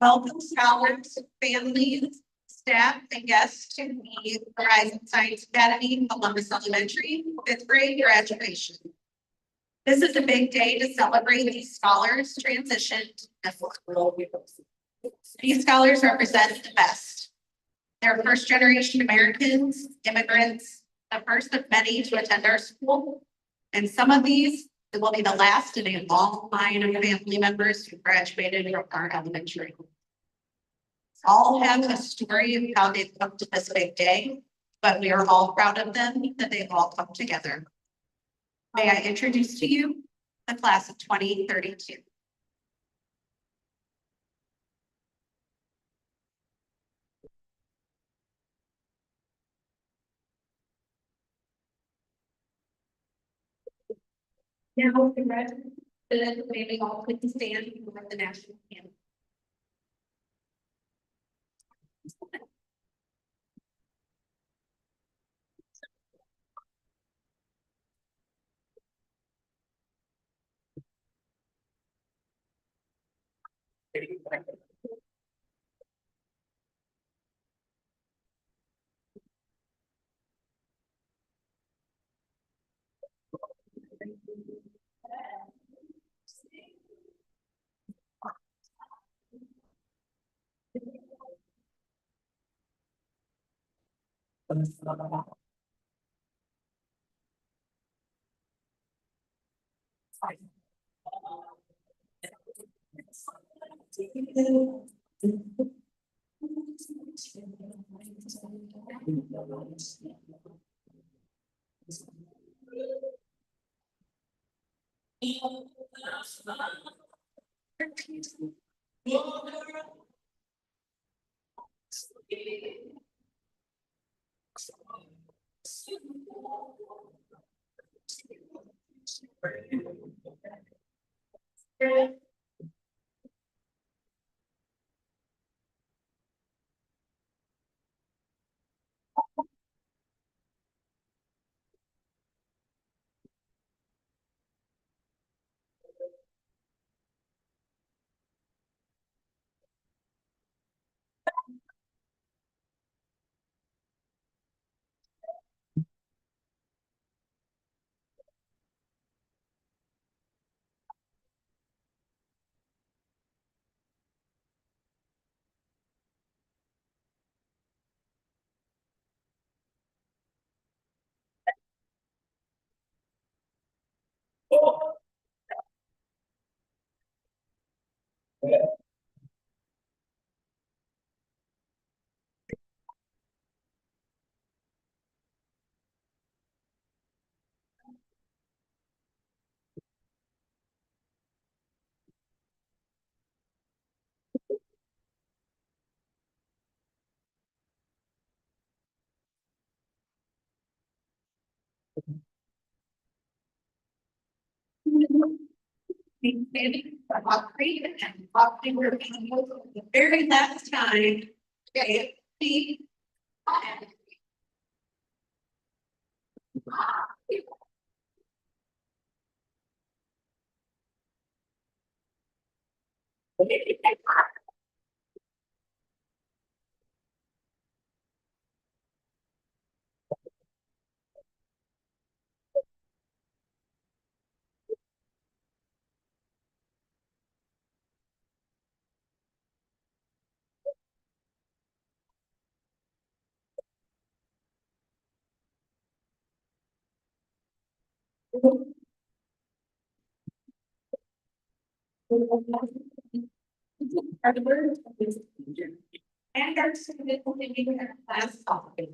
Welcome scholars, families, staff, and guests to the Horizon Science Academy, Columbus Elementary, fifth grade graduation. This is a big day to celebrate these scholars' transition to medical school. These scholars represent the best. They're first-generation Americans, immigrants, the first of many to attend our school. And some of these will be the last in a long line of family members who graduated from our elementary. All have a story of how they've come to this big day, but we are all proud of them that they've all come together. May I introduce to you the class of 2032. Now, congratulations, may we all please stand for the national anthem. Maybe and walking the very last time. Okay, and our student will be in class topic.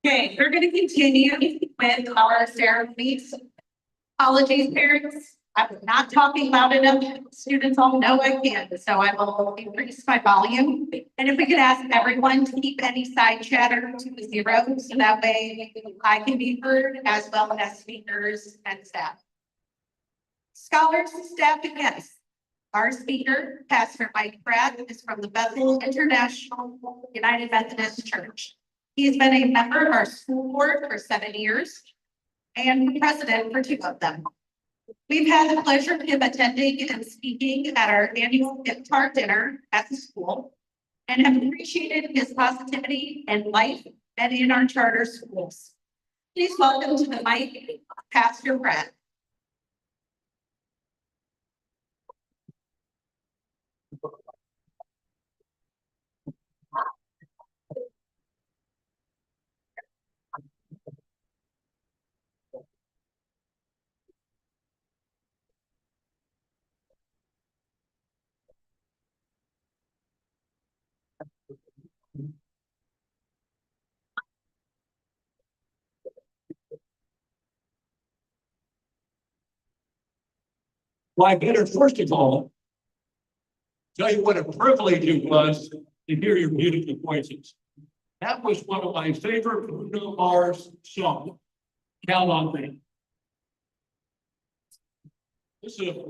Okay, we're gonna continue with our ceremonies. Apologies, parents. I'm not talking loud enough. Students all know I can, so I will increase my volume. And if we could ask everyone to keep any side chatter to a zero, so that way I can be heard as well as speakers and staff. Scholars, staff, and guests. Our speaker, Pastor Mike Pratt, is from the Bethel International United Methodist Church. He has been a member of our school board for 7 years and president for 2 of them. We've had the pleasure of him attending and speaking at our annual gift card dinner at the school and have appreciated his positivity in life and in our charter schools. Please welcome to the mic, Pastor Pratt. Well, I better first of all tell you what a privilege it was to hear your beautiful voices. That was one of my favorite Bruno Mars songs, Count on Me. This is a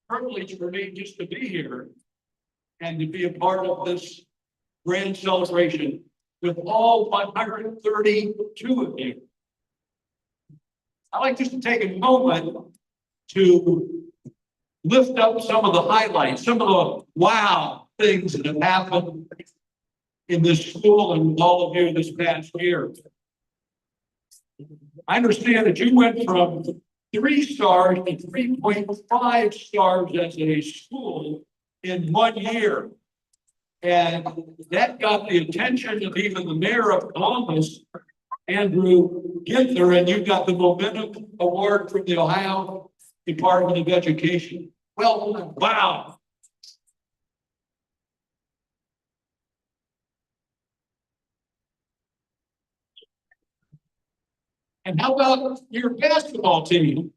privilege for me just to be here and to be a part of this grand celebration with all 132 of you. I'd like just to take a moment to lift up some of the highlights, some of the wow things that have happened in this school and with all of you this past year. I understand that you went from 3 stars to 3.5 stars as a school in 1 year. And that got the attention of even the mayor of Columbus, Andrew Ginther, and you got the Momentum Award from the Ohio Department of Education. Well, wow. And how about your basketball team?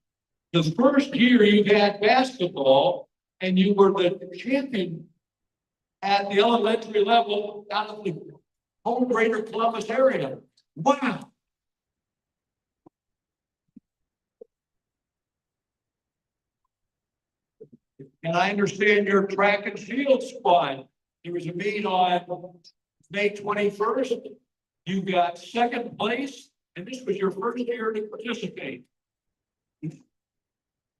The first year you had basketball, and you were the champion at the elementary level out of the whole greater Columbus area. Wow. And I understand your track and field squad. There was a meet on May 21st. You got second place, and this was your first year to participate.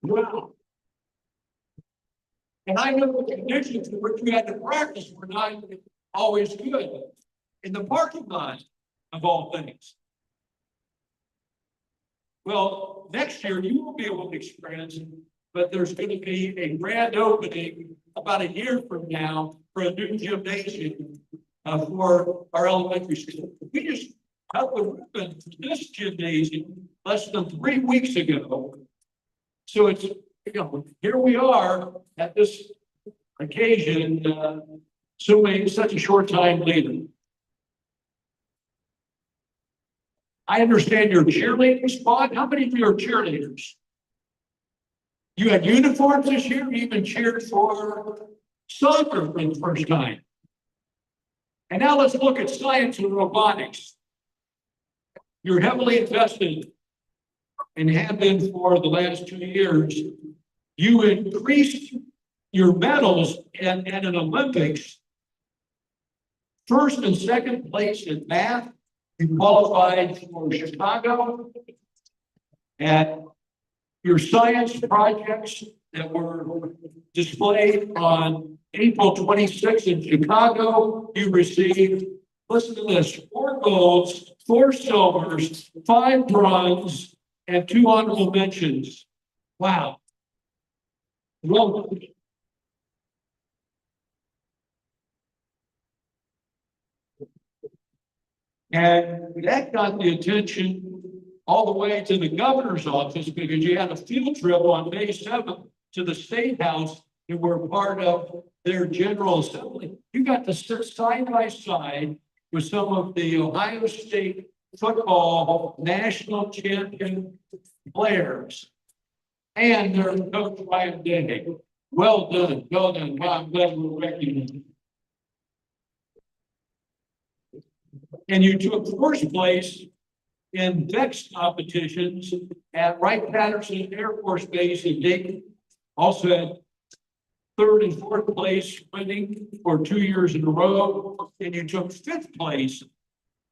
Wow. And I know the conditions in which you had to practice were not always good. In the parking lot, of all things. Well, next year you will be able to experience it, but there's going to be a grand opening about a year from now for a new gymnasium for our elementary school. We just cut the ribbon to this gymnasium less than 3 weeks ago. So it's, here we are at this occasion, such a short time later. I understand your cheerleading squad. How many of you are cheerleaders? You had uniforms this year. You even cheered for soccer for the first time. And now let's look at science and robotics. You're heavily invested and have been for the last 2 years. You increased your medals and in Olympics, first and second place in math. You qualified for Chicago, and your science projects that were displayed on April 26th in Chicago, you received, listen to this, 4 golds, 4 silvers, 5 bronze, and 2 honorable mentions. Wow. Well, and that got the attention all the way to the governor's office because you had a field trip on May 7th to the State House and were part of their General Assembly. You got to sit side by side with some of the Ohio State football national champion players and their coach Ryan Day. Well done, well done. Wow, I'm glad we're recognized. And you took first place in VEX competitions at Wright-Patterson Air Force Base in Dayton. Also had 3rd and 4th place winning for 2 years in a row. And you took 5th place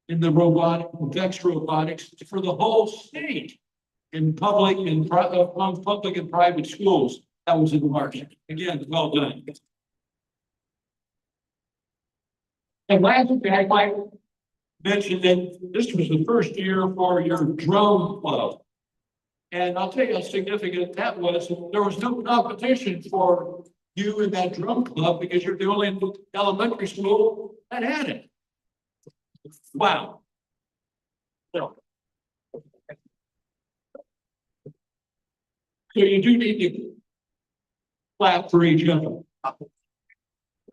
in the VEX robotics for the whole state in public and private schools. That was in March. Again, well done. And lastly, I might mention that this was the first year for your drone club. And I'll tell you how significant that was. There was no competition for you in that drum club because you're the only elementary school that had it. Wow. So you do need to clap for each other.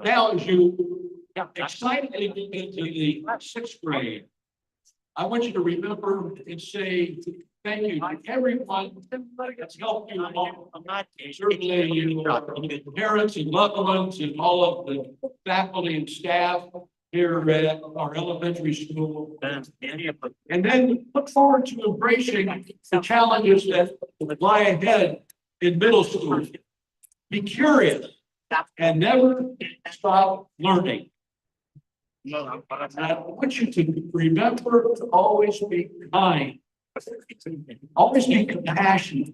Now, as you excitedly get into the 6th grade, I want you to remember and say thank you to everyone that's helped you along. Certainly, you, parents and loved ones, and all of the faculty and staff here at our elementary school. And then look forward to embracing the challenges that lie ahead in middle school. Be curious and never stop learning. I want you to remember to always be kind, always be compassionate,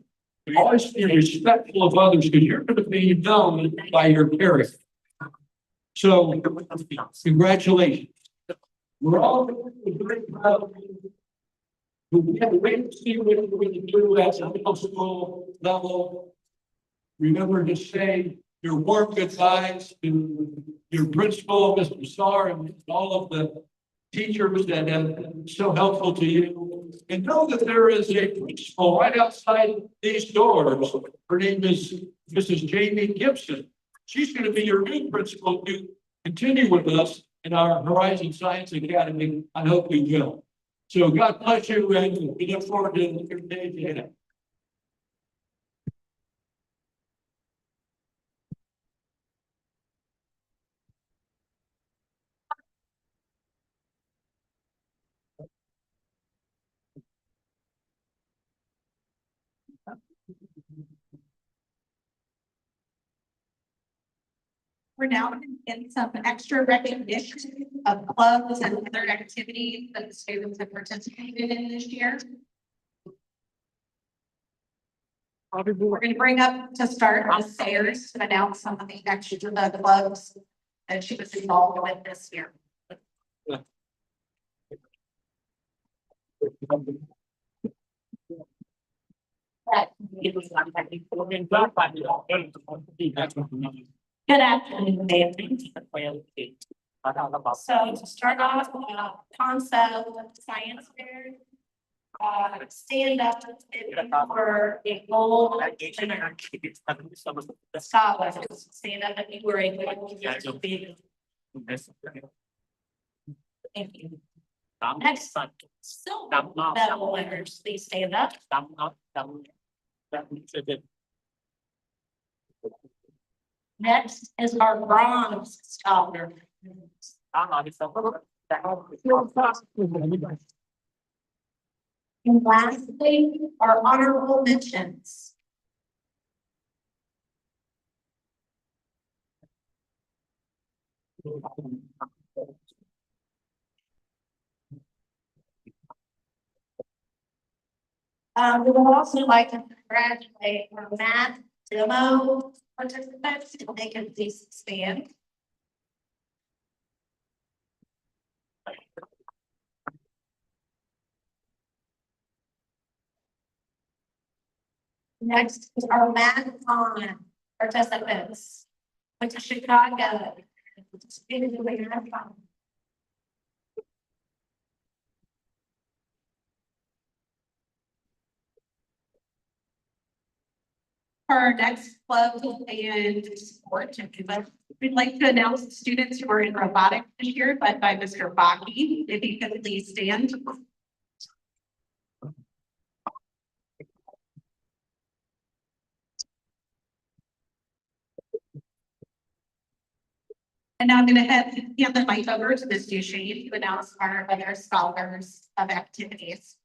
always be respectful of others, because you're going to be known by your character. So, congratulations. We're all very proud of you. We have to wait to see what we're going to do at the middle school level. Remember to say your warm goodbyes to your principal, Mr. Starr, and all of the teachers that have been so helpful to you. And know that there is a principal right outside these doors. Her name is Mrs. Jamie Gibson. She's going to be your new principal to continue with us in our Horizon Science Academy. I hope you will. So God bless you, and we look forward to your day ahead. We're now going to get some extra recognition of clubs and other activities that the students have participated in this year. We're going to bring up to start Ms. Sayers to announce some of the extra clubs that she was involved with this year. Good afternoon, Mayor. So to start off, concept science fair. Stand up for a goal. Scholars, stand up if you were a goal. Thank you. Next, silver medal winners, please stand up. Next is our bronze scholar. And lastly, our honorable mentions. We would also like to congratulate our math demo participants, if they can please stand. Next is our math on participants, went to Chicago. For our next club and sport, we'd like to announce the students who are in robotics this year, led by Mr. Baki. If you could please stand. And now I'm going to hand the mic over to Ms. Duchesne to announce our other scholars of activities.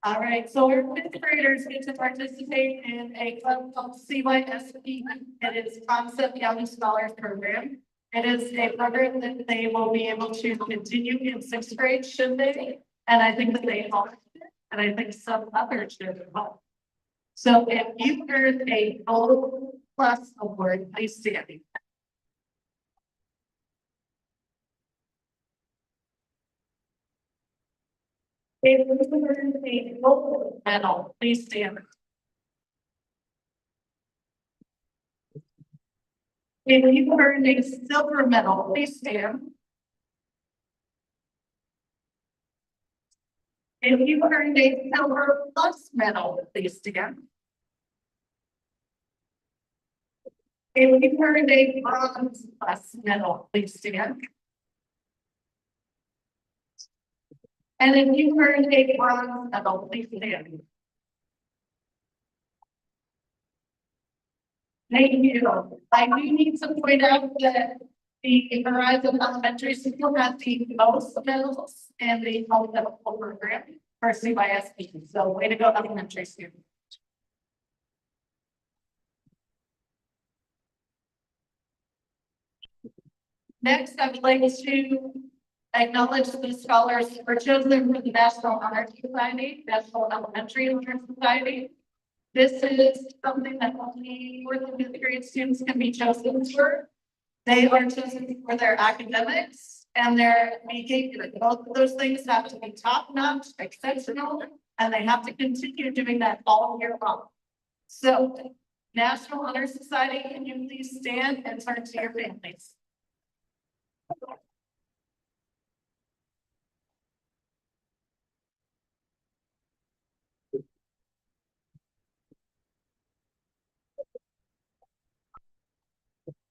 All right, so our fifth graders get to participate in a club called CYSP. It is Concept Young Scholars Program. It is a program that they will be able to continue in sixth grade, should they? And I think that they help, and I think some others should help. So if you earned a Gold Plus award, please stand. If you earned a gold medal, please stand. If you earned a silver medal, please stand. If you earned a silver plus medal, please stand. If you earned a bronze plus medal, please stand. And if you earned a bronze medal, please stand. Thank you. I do need to point out that the Horizon Elementary School has the most medals in the health medical program for CYSP. So way to go, elementary students. Next, I would like to acknowledge the scholars who were chosen for the National Honor Society, National Elementary Honor Society. This is something that only fourth and fifth grade students can be chosen for. They are chosen for their academics and their behavior. Both of those things have to be top-notch, exceptional, and they have to continue doing that all year long. So, National Honor Society, can you please stand and turn to your families?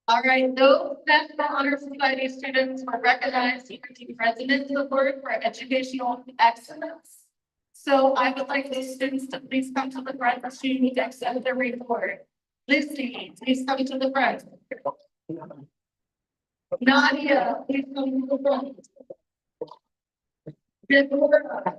All right, those National Honor Society students were recognized here to President's Award for Educational Excellence. So I would like these students to please come to the front to accept their report. Lucy, please come to the front. Nadia, please come to the front. Deborah,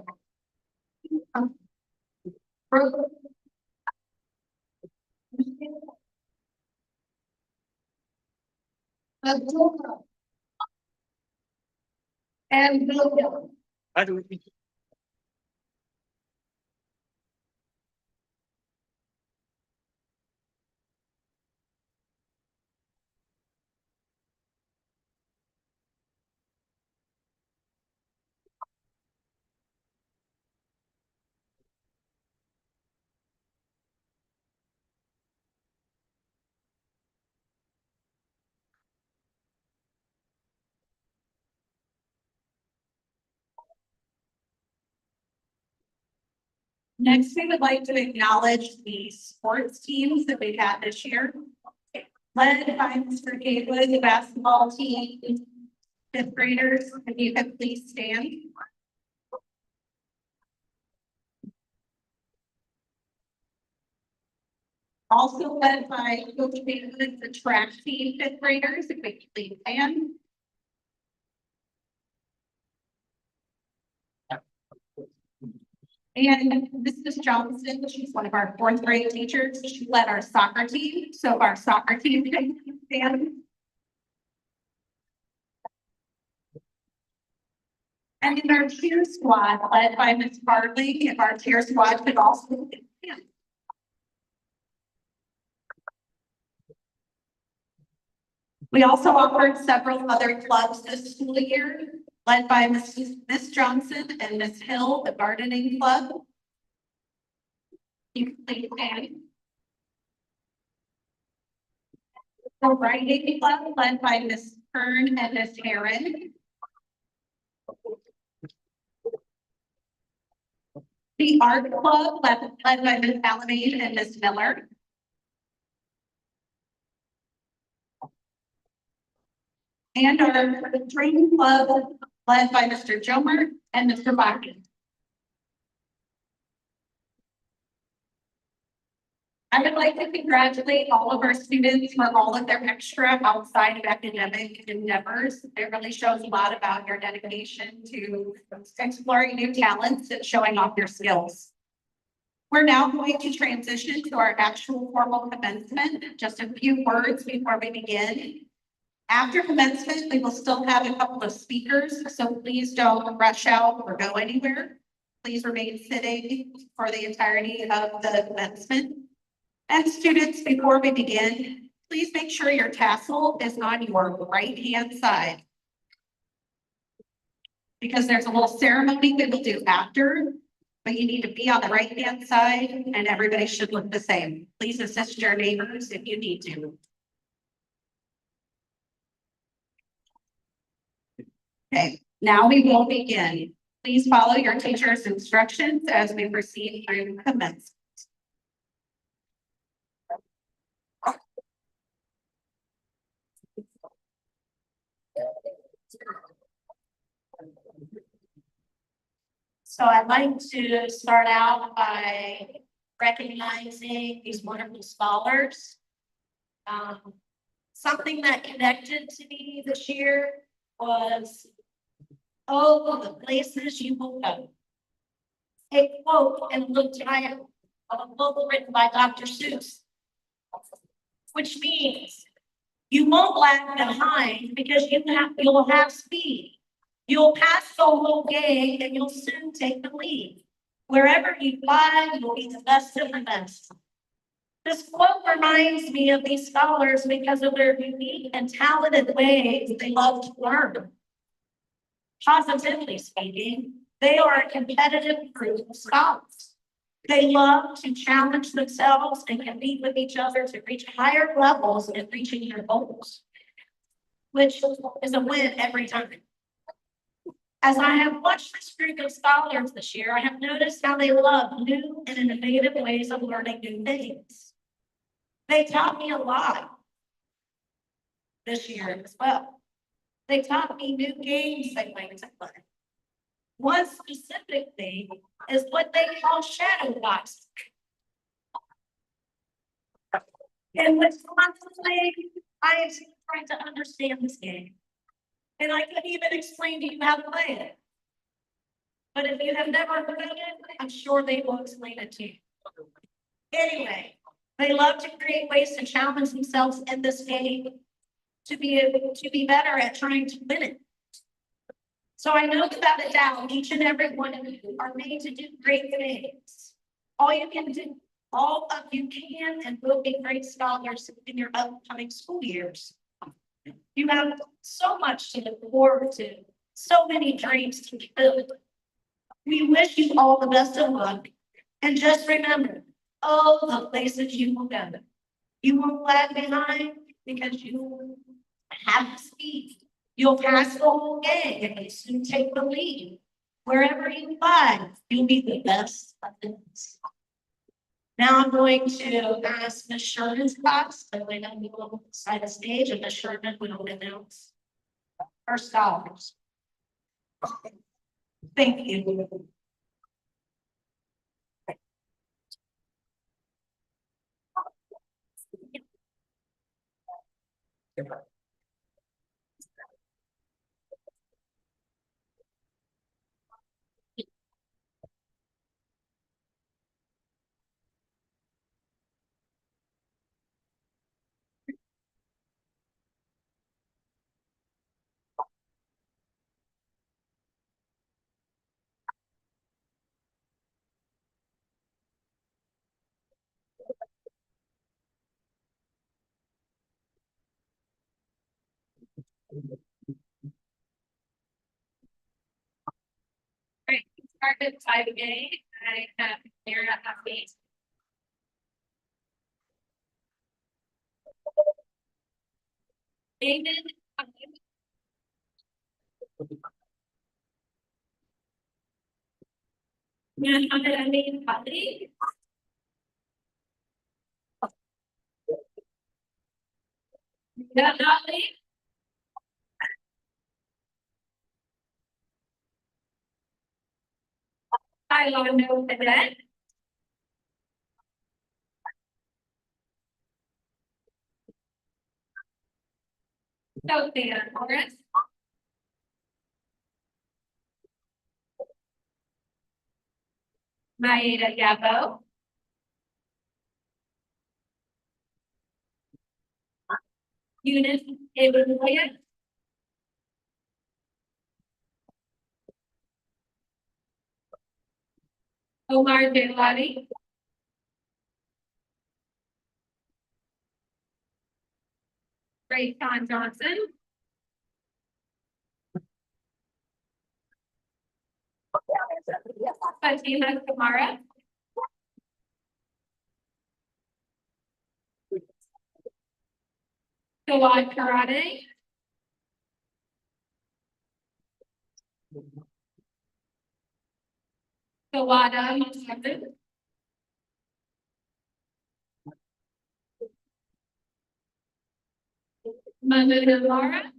And Bill. I don't. Next, we would like to acknowledge the sports teams that we've had this year. Led by Mr. Gatewood, the basketball team, fifth graders, if you could please stand. Also led by Coach Gatewood, the track team, fifth graders, if we could please stand. And Mrs. Johnson, she's one of our fourth grade teachers. She led our soccer team. So if our soccer team can stand. And in our cheer squad, led by Ms. Bartley, if our cheer squad could also stand. We also offered several other clubs this school year, led by Miss Johnson and Miss Hill, the gardening club. You can please stand. The writing club, led by Miss Kern and Miss Heron. The art club, led by Miss Alameda and Miss Miller. And our training club, led by Mr. Jomer and Mr. Bakken. I would like to congratulate all of our students for all of their extra outside of academic endeavors. It really shows a lot about your dedication to exploring new talents and showing off your skills. We're now going to transition to our actual formal commencement. Just a few words before we begin. After commencement, we will still have a couple of speakers, so please don't rush out or go anywhere. Please remain sitting for the entirety of the commencement. And students, before we begin, please make sure your tassel is on your right-hand side. Because there's a little ceremony we will do after, but you need to be on the right-hand side and everybody should look the same. Please assist your neighbors if you need to. Okay, now we will begin. Please follow your teacher's instructions as we proceed through commencement. So I'd like to start out by recognizing these wonderful scholars. Something that connected to me this year was, oh, the places you will go. A quote in the title of a book written by Dr. Seuss, which means you won't lag behind because you'll have speed. You'll pass solo gang and you'll soon take the lead. Wherever you fly, you'll be the best of the best. This quote reminds me of these scholars because of their unique and talented ways they love to learn. Positively speaking, they are a competitive group of scholars. They love to challenge themselves and compete with each other to reach higher levels in reaching their goals, which is a win every time. As I have watched this group of scholars this year, I have noticed how they love new and innovative ways of learning new things. They taught me a lot this year as well. They taught me new games they like to play. One specifically is what they call shadow boxing. And which constantly I am trying to understand this game. And I couldn't even explain to you how to play it. But if you have never heard of it, I'm sure they will explain it to you. Anyway, they love to create ways to challenge themselves in this game to be able to be better at trying to win it. So I know without a doubt, each and every one of you are made to do great things. All of you can and will be great scholars in your upcoming school years. You have so much to look forward to, so many dreams to build. We wish you all the best of luck. And just remember, all the places you will go. You won't lag behind because you have the speed. You'll pass the whole game and you soon take the lead. Wherever you find, you'll be the best of the best. Now I'm going to ask Ms. Sherman's class, so we're going to be able to side the stage, and Ms. Sherman will announce our scholars. Thank you. Great. Start at 5A. I have Mary at my feet. David. Muhammad Amin Fadli. Dali. Ilano Cadet. Sophia Morris. Maeda Yabo. Eunice Ibn Williams. Omar Delali. Ray John Johnson. Fatima Kamara. Gawad Karate. Gawada Muhammad. Mahmoud Lara.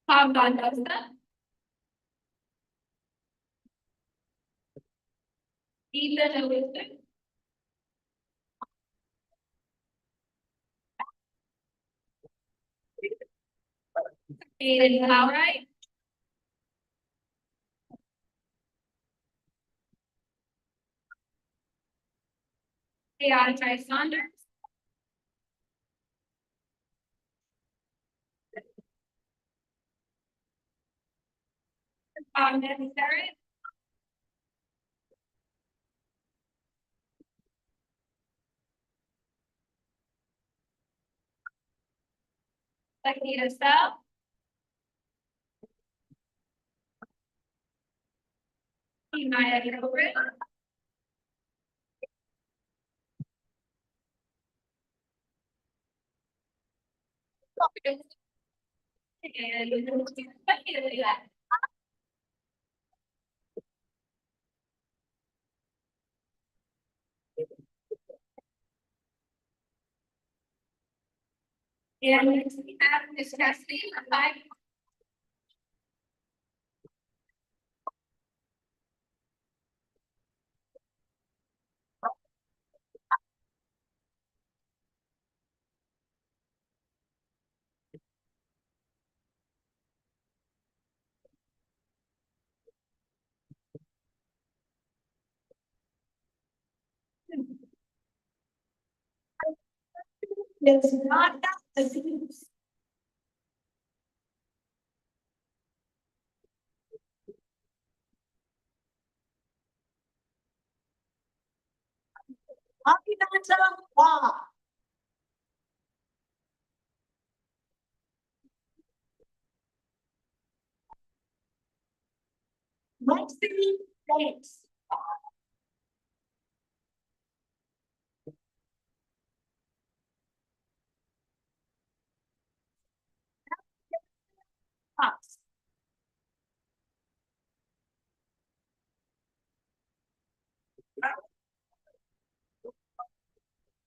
Hamdan Dosta. Ethan Elizabeth. Aiden Lowright. Deontay Saunders. Ahmed Sarah. Sakita Sell. Maya Gilbert. And next we have Ms. Cassidy for 5. It's not a disease. Continental law. Lexi Banks. Fox.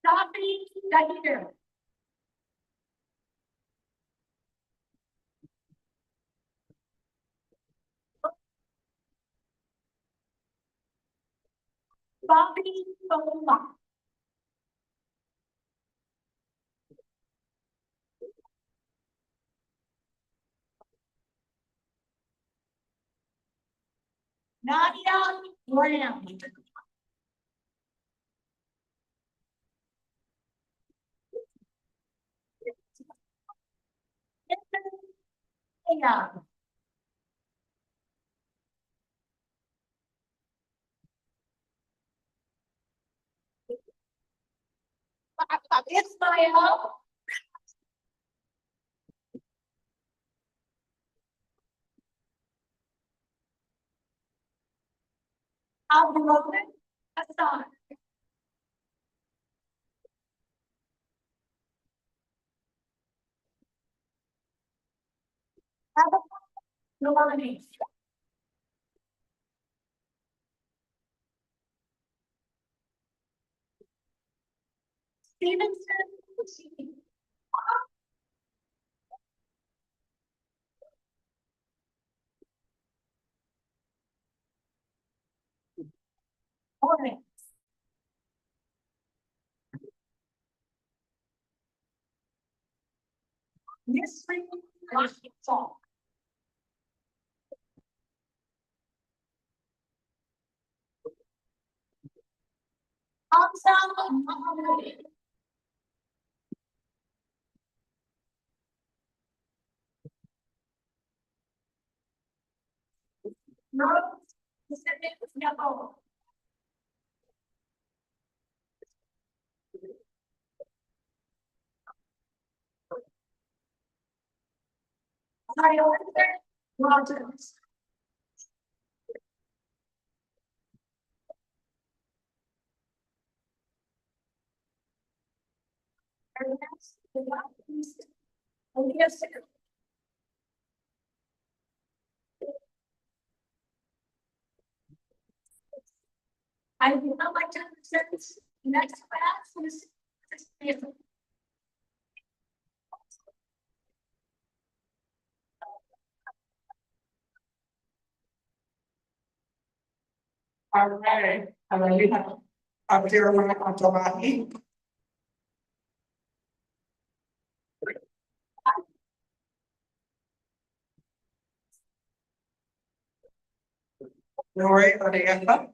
Sophie Dagger. Bobby Bola. Nadia Graham. Yeah. Ismael. Abdulrahman Hassan. Abigail Stevenson. Morning. Mystery song. Hamza. Rose Pacific Singapore. Tyler Rogers. Ernest Baptiste Elias. I would not like to present next class is. All right, and then we have Abdulrahman Abdullahi. Lori Odessa.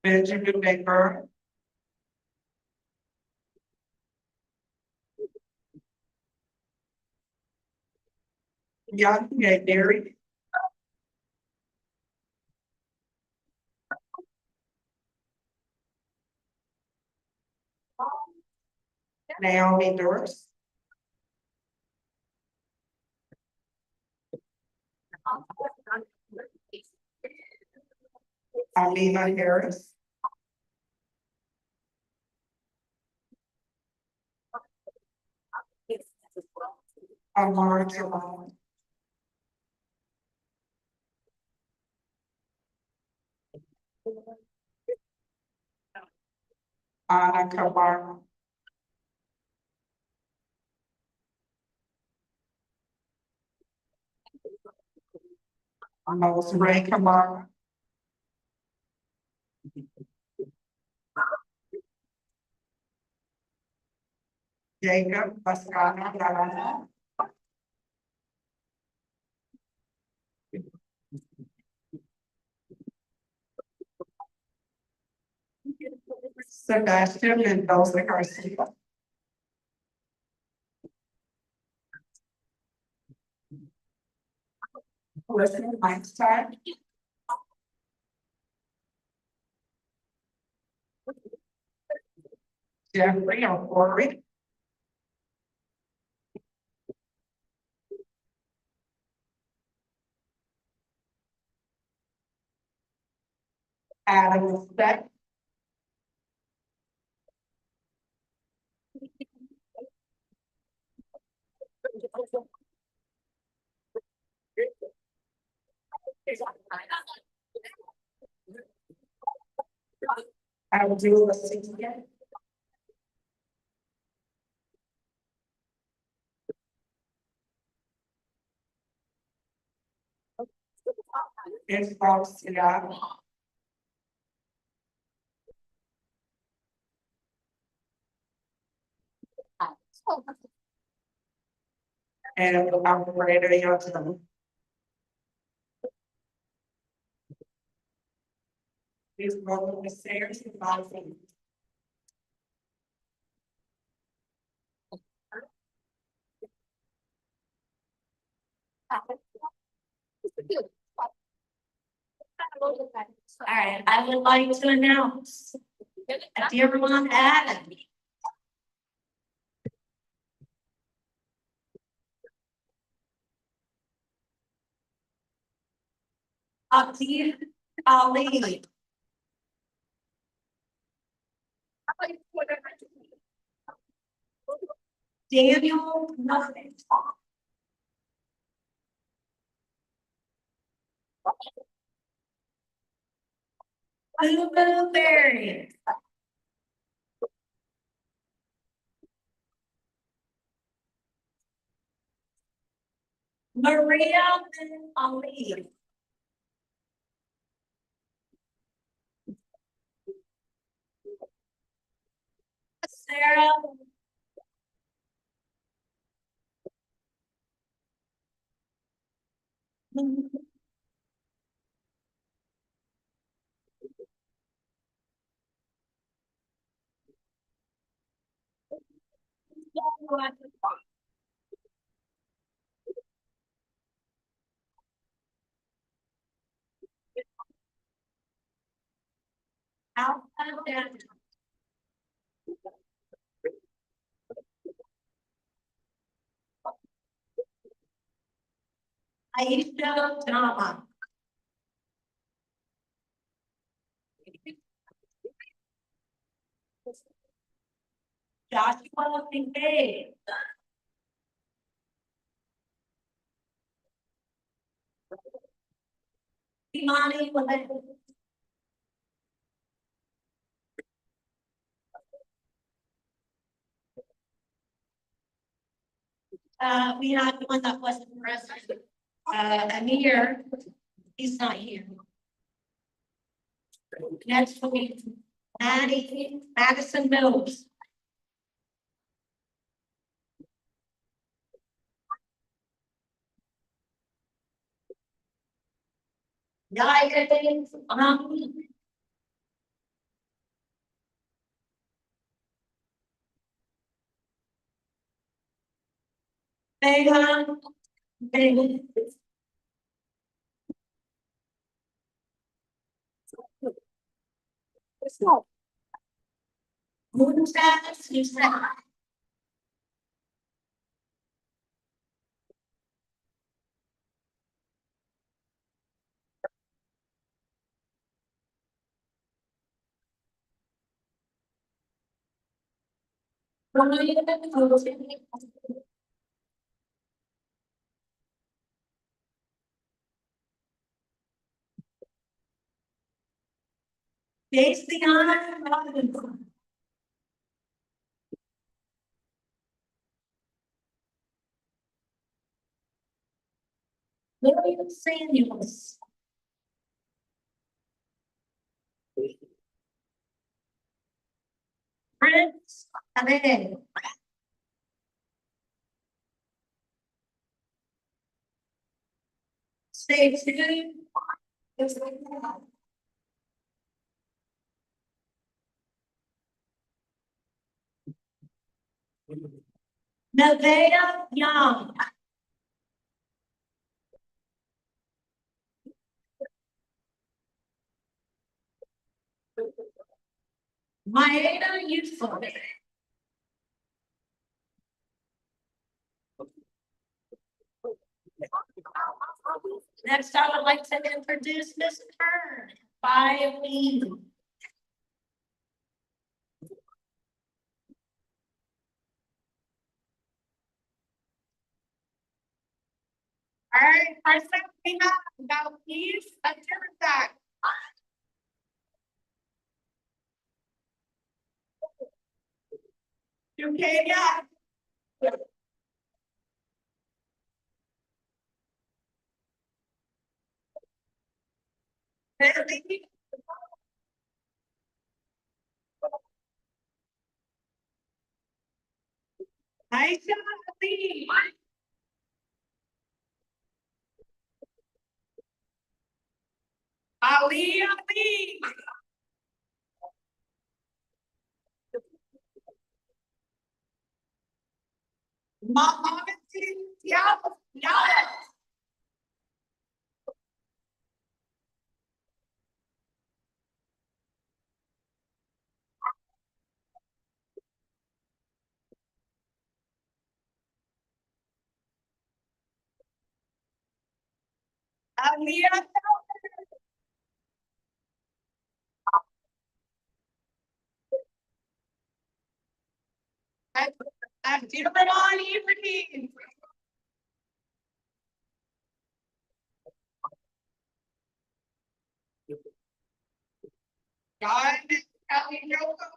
Benjamin Baker. Young Dairy. Naomi Doris. Alina Harris. Amara Javon. Anna Kabar. Ray Kamara. Jacob Pascana Garana. Sebastian Mendoza Garcia. Listen, Mike's time. Jeffrey or Corey. Adam Beck. I will do the six again. It's false, yeah. And I'm ready to go to them. These broken the stairs and bouncing. All right, I would like to announce dear Mom Adam. Abdi Ali. Daniel Nothing. Blueberry. Maria Ali. Sarah. Aisha Tama. Joshua Kincaid. Imani Willis. We had one that wasn't present. Amir, he's not here. Next week, Madison Mills. Megan Moonstars, you said. Casey Robinson. William Samuels. Prince Amen. Stay tuned. Nevada Young. Maeda Yusuf. Next, I would like to introduce Ms. Kern, 5E. All right, first up, we have now please attend that. Okay, yeah. Really? Aisha Ali. Ali Ali. Mohammed Diallo. Ali Abdurrahman Ibrahim. God, Ali Yoko.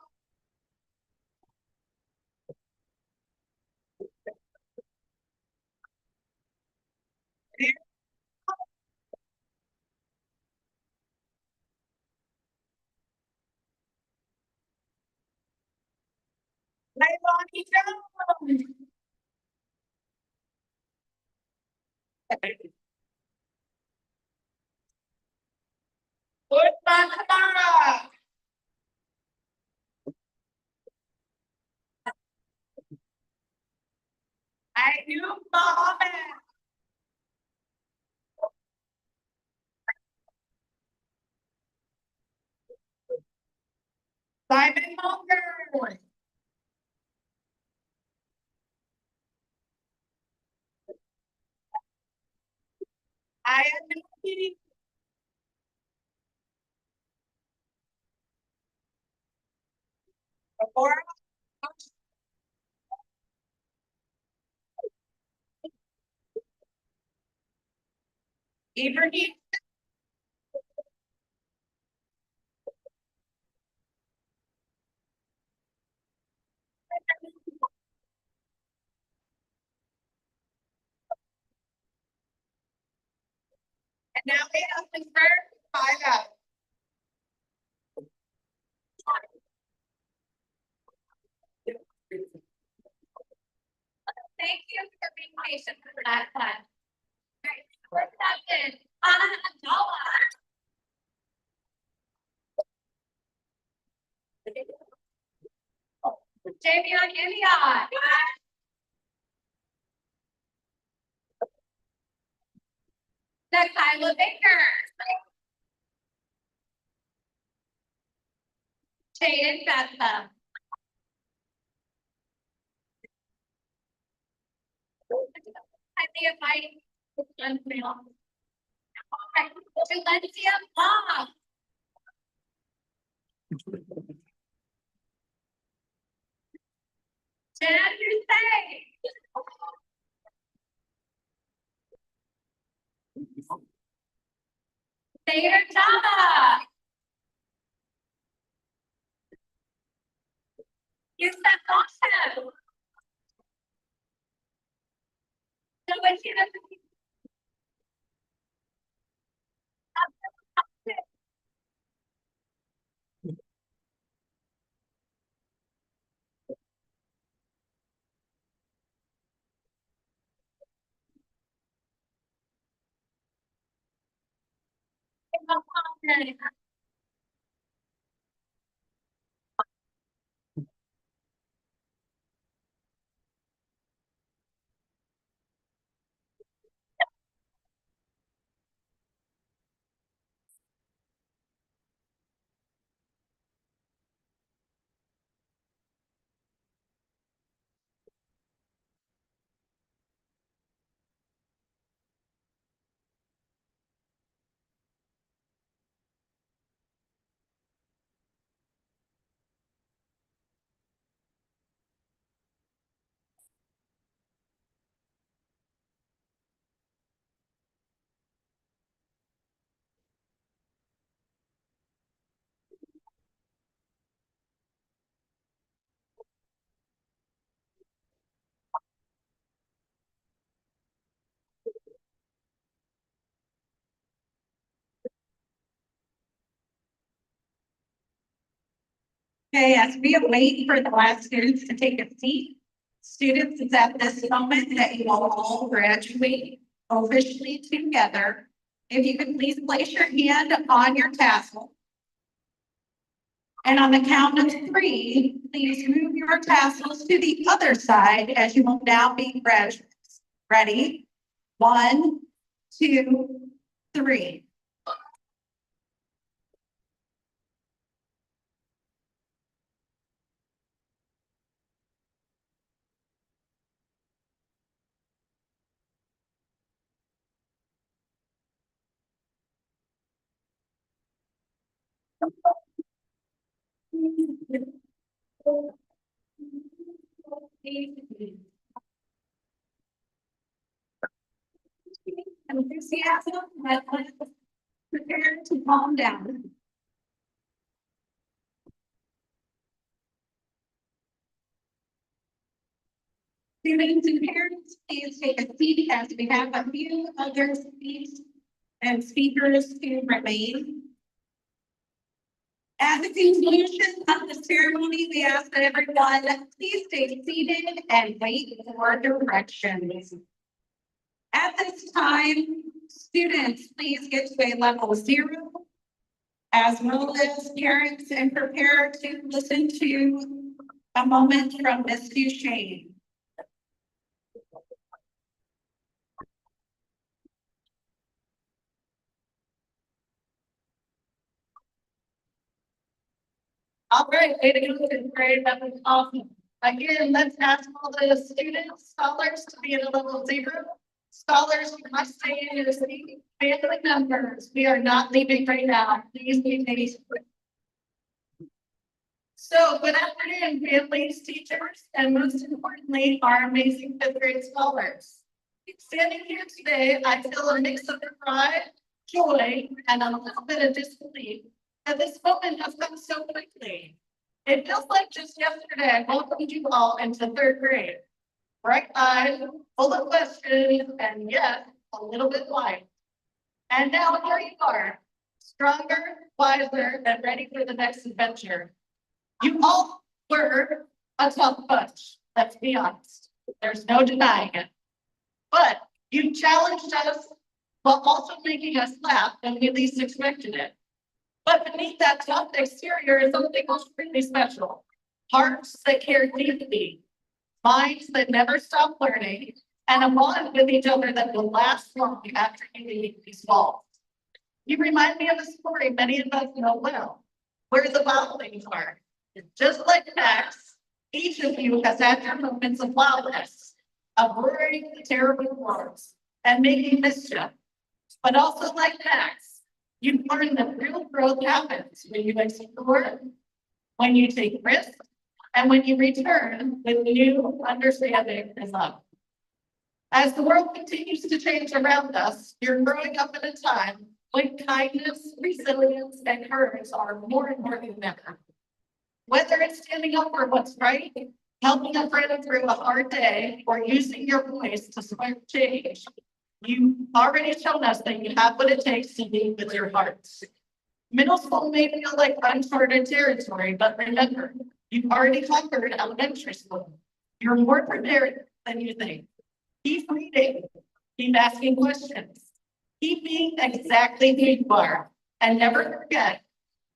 Leilani Jones. Usman Kamara. Ayub Mohammed. Simon Munger. I am Nikki. Before Ibrahim. And now we have the first five. Thank you for being patient for that time. First captain, Anna. Jamie on India. Kyla Baker. Jaden Bethel. Isaiah Fighting. Valencia Bob. Chad Hussein. Taylor Java. Yusuf Austin. So when she doesn't. Okay, as we await for the last students to take a seat, students, it's at this moment that you will all graduate officially together. If you could please place your hand on your tassel. And on the count of three, please move your tassels to the other side as you will now be graduates. Ready? 1, 2, 3. Enthusiasm, but let's prepare to calm down. Students and parents, please take a seat as we have a few other speakers and speakers to remain. At the conclusion of the ceremony, we ask that everyone please stay seated and wait for directions. At this time, students, please get to a level 0, as well as parents, and prepare to listen to a moment from Miss Duchesne. All right, way to go, fifth grade, that was awesome. Again, let's ask all the students, scholars to be in a level 0. Scholars, you must stay in your seat. Family members, we are not leaving right now. Please be patient. So good afternoon, families, teachers, and most importantly, our amazing fifth grade scholars. Standing here today, I feel a mix of pride, joy, and a little bit of disbelief that this moment has come so quickly. It feels like just yesterday I welcomed you all into 3rd grade. Bright-eyed, full of questions, and yet a little bit light. And now here you are, stronger, wiser, and ready for the next adventure. You all were a tough bunch, let's be honest. There's no denying it. But you challenged us while also making us laugh when we least expected it. But beneath that tough exterior is something else really special. Hearts that care deeply, minds that never stop learning, and a bond with each other that will last long after you leave these walls. You remind me of a story many of us know well, where the wildlings are. Just like Max, each of you has had your moments of wildness, of roaring the terrible roars and making mischief. But also like Max, you learn that real growth happens when you explore, when you take risks, and when you return with new understanding and love. As the world continues to change around us, you're growing up in a time when kindness, resilience, and courage are more important than ever. Whether it's standing up for what's right, helping a friend through a hard day, or using your voice to spark change, you've already shown us that you have what it takes to lead with your hearts. Middle school may feel like uncharted territory, but remember, you've already conquered elementary school. You're more prepared than you think. Keep reading, keep asking questions, keep being exactly who you are, and never forget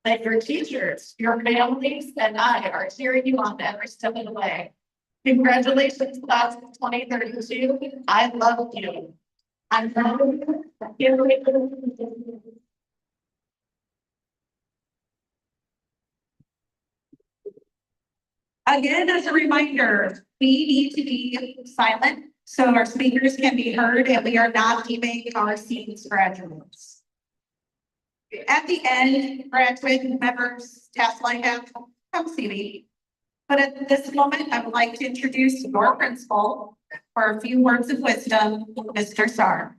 that your teachers, your families, and I are cheering you on every step of the way. Congratulations, class of 2032. I love you. I'm proud of you. Again, as a reminder, we need to be silent so our speakers can be heard and we are not leaving our seats graduates. At the end, graduate members, Tassel, I have come see me. But at this moment, I would like to introduce your principal for a few words of wisdom, Mr. Sarr.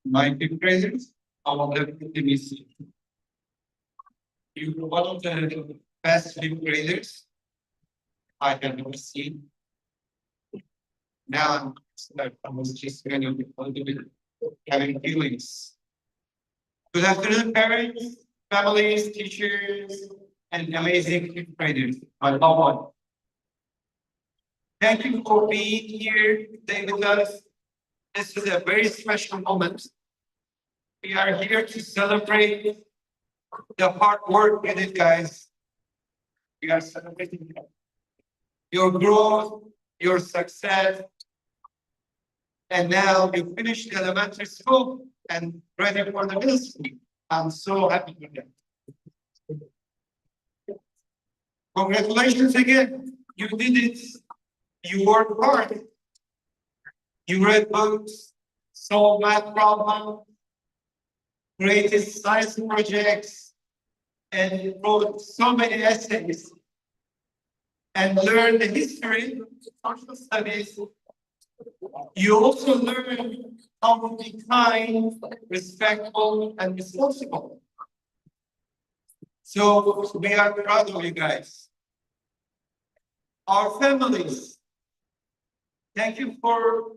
My fifth graders, I want them to miss you. You were one of the best fifth graders I have ever seen. Now, I was just going to be a little bit having feelings. Good afternoon, parents, families, teachers, and amazing fifth graders. My loved one. Thank you for being here today with us. This is a very special moment. We are here to celebrate the hard work you did, guys. We are celebrating your growth, your success. And now you finished elementary school and ready for the middle school. I'm so happy for you. Congratulations again. You did it. You worked hard. You read books, solved math problems, created science projects, and wrote so many essays, and learned the history, social studies. You also learn how to be kind, respectful, and responsible. So we are proud of you guys. Our families, thank you for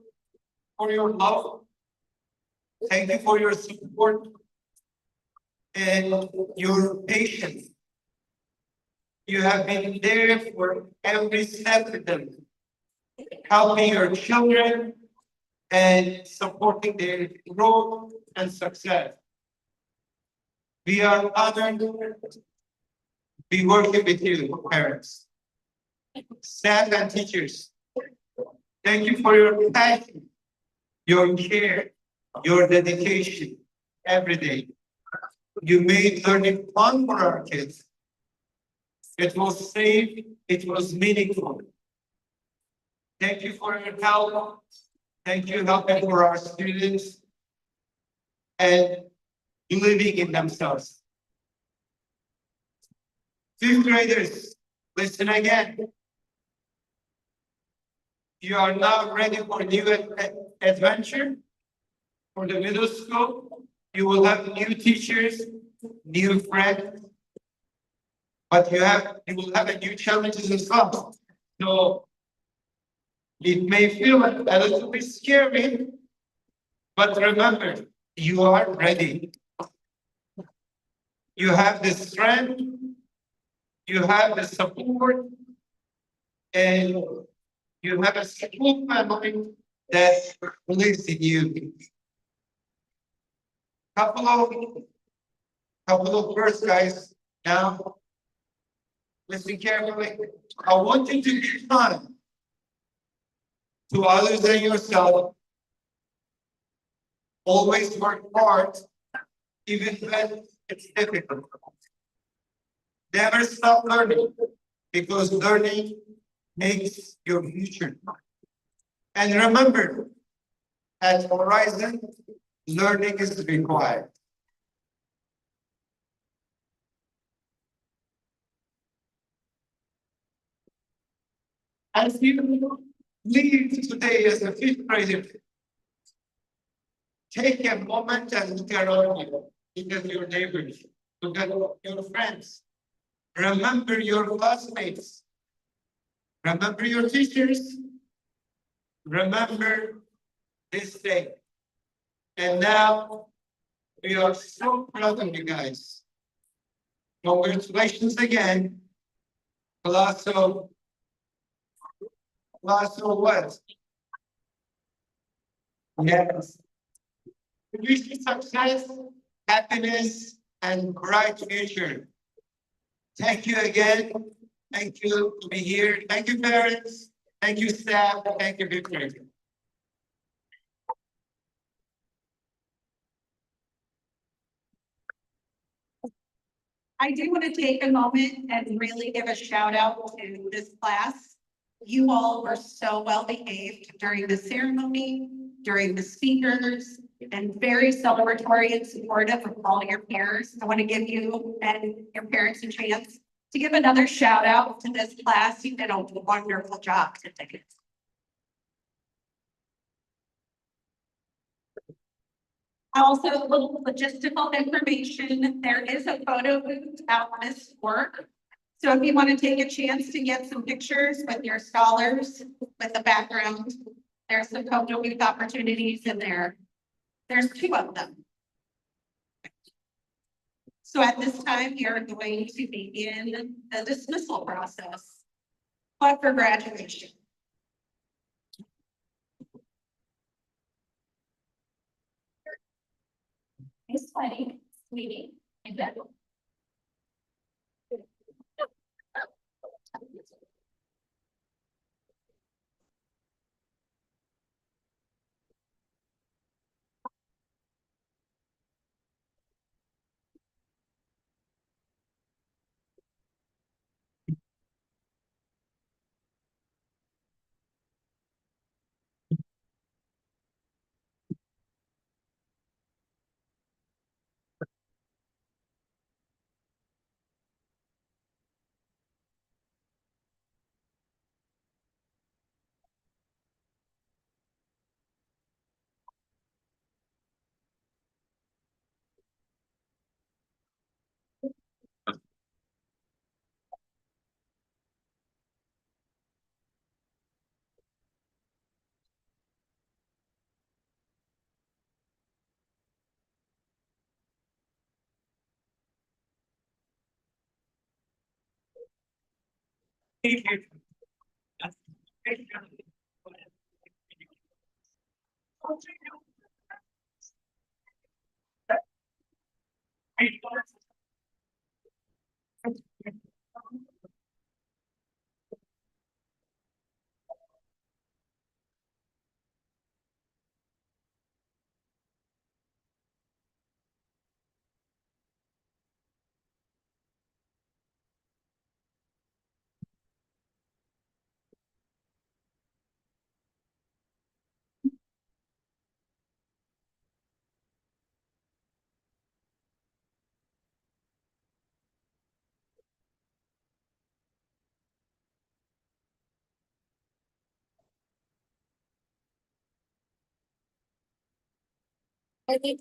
your love. Thank you for your support and your patience. You have been there for every step with them, helping your children and supporting their growth and success. We are honored to be working with you, parents, staff, and teachers. Thank you for your passion, your care, your dedication every day. You made learning fun for our kids. It was safe, it was meaningful. Thank you for your help. Thank you helping for our students and believing in themselves. Fifth graders, listen again. You are now ready for a new adventure. For the middle school, you will have new teachers, new friends, but you will have a new challenges as well. So it may feel a little bit scary, but remember, you are ready. You have the strength, you have the support, and you have a school family that believes in you. Couple of words, guys. Now, listen carefully. I want you to be kind to others and yourself. Always work hard, even when it's difficult. Never stop learning, because learning makes your future. And remember, at Horizon, learning is required. As you leave today as a fifth grader, take a moment and look around you. Look at your neighbors, look at your friends. Remember your classmates. Remember your teachers. Remember this day. And now we are so proud of you guys. Congratulations again. Class of what? Yes. We wish you success, happiness, and bright future. Thank you again. Thank you to be here. Thank you, parents. Thank you, staff. Thank you, Victor. I do want to take a moment and really give a shout out to this class. You all were so well behaved during the ceremony, during the speakers, and very celebratory and supportive of all your peers. I want to give you and your parents a chance to give another shout out to this class. You did a wonderful job today. Also, a little logistical information. There is a photo booth out this work. So if you want to take a chance to get some pictures with your scholars with the background, there's some photo booth opportunities in there. There's two of them. So at this time, you're going to begin the dismissal process, but for graduation. Miss Sweaty, sweetie, and that. I think.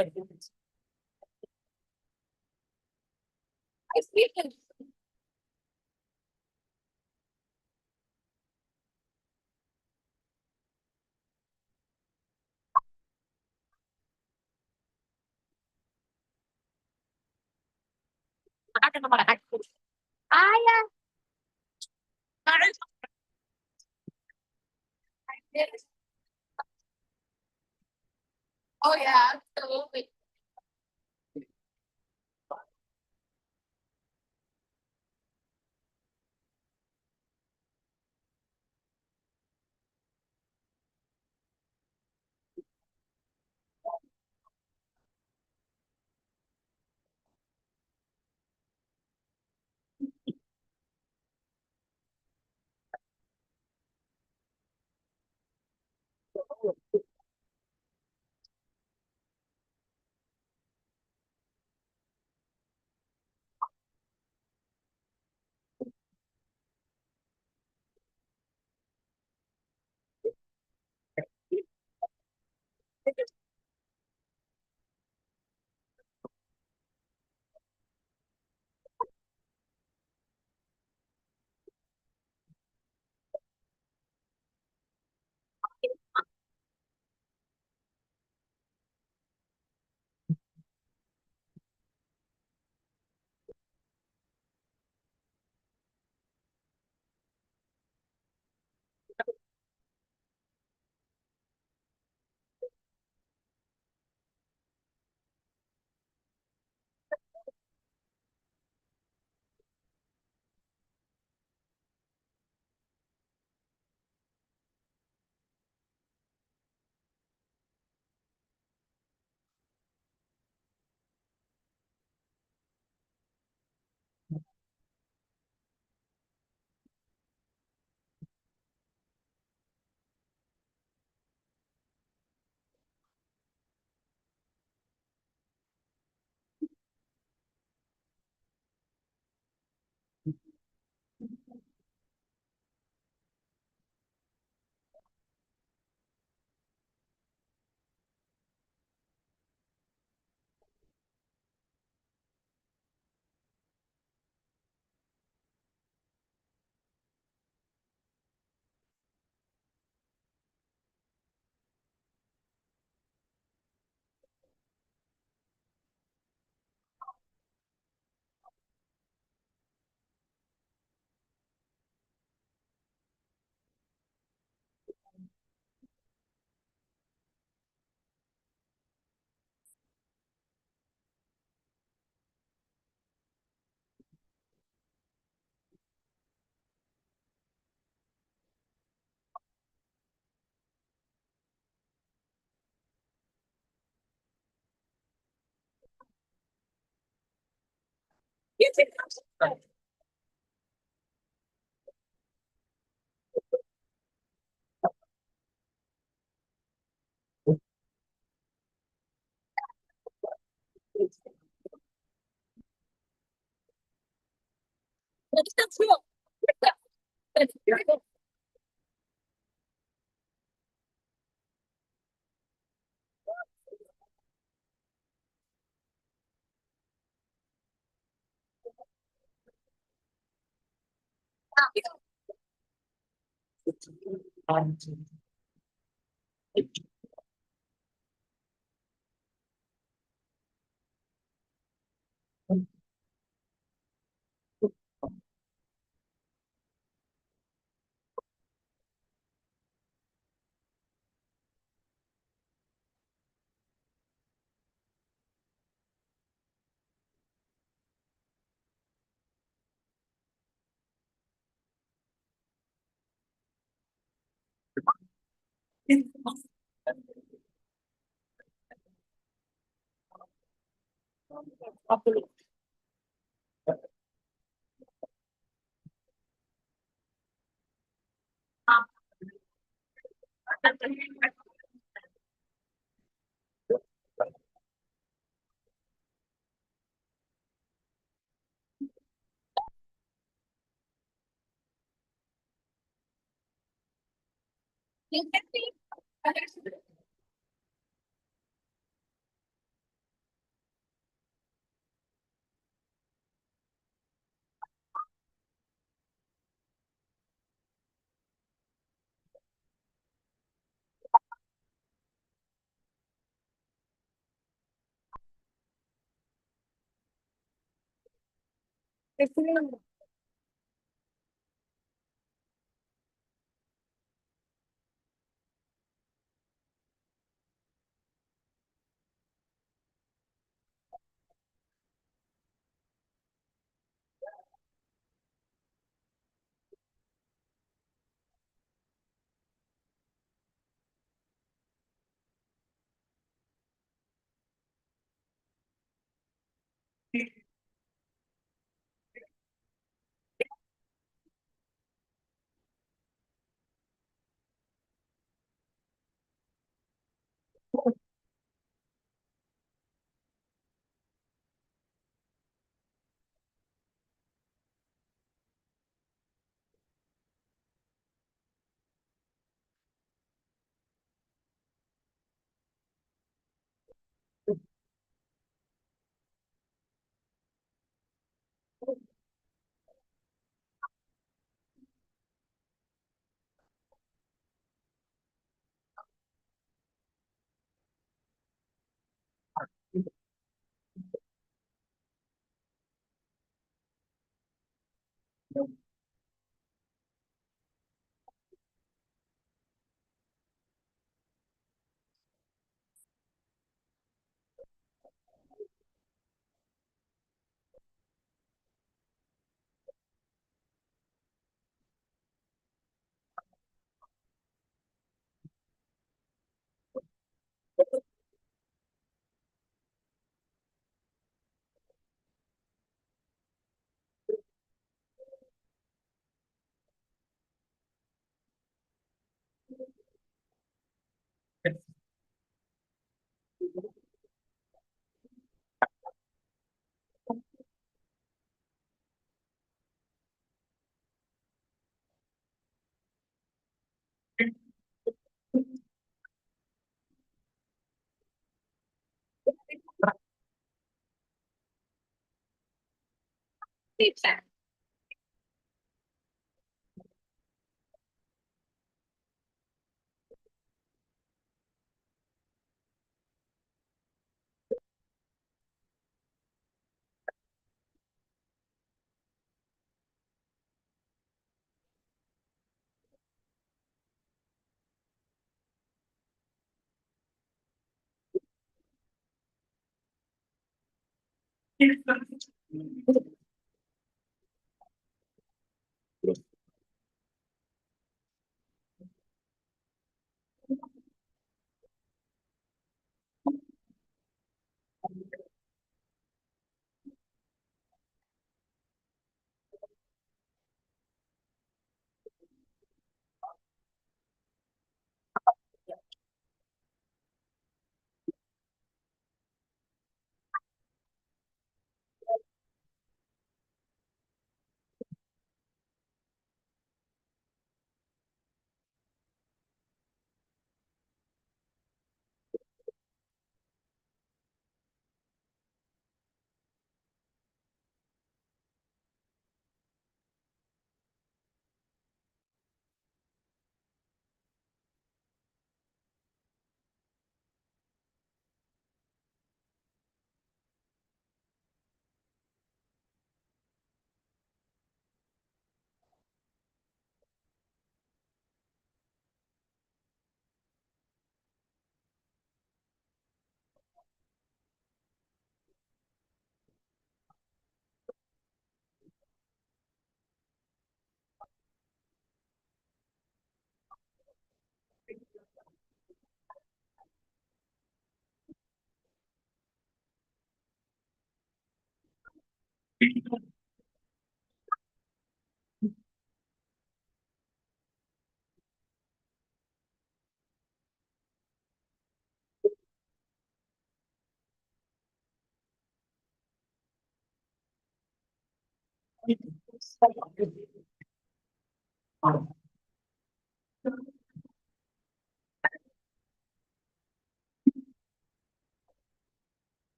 I speak in. I don't know what I. Oh, yeah, absolutely.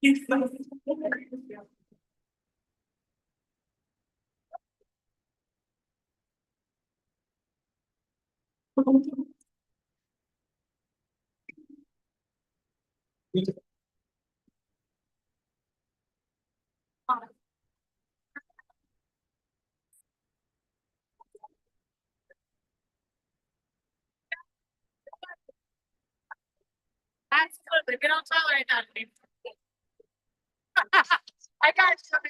Absolutely, we don't tolerate that. I got you.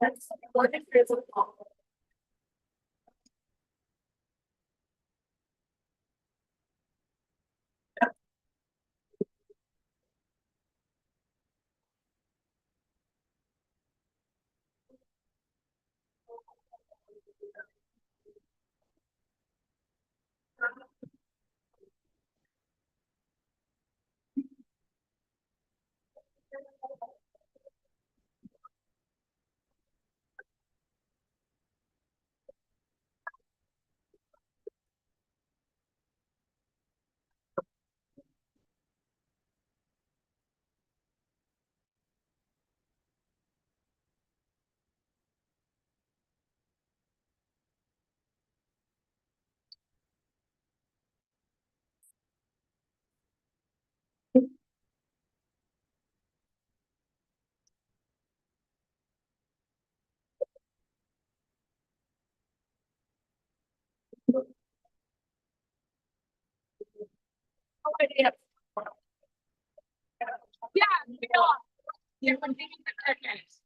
That's what it is. Yeah, you're continuing the goodness.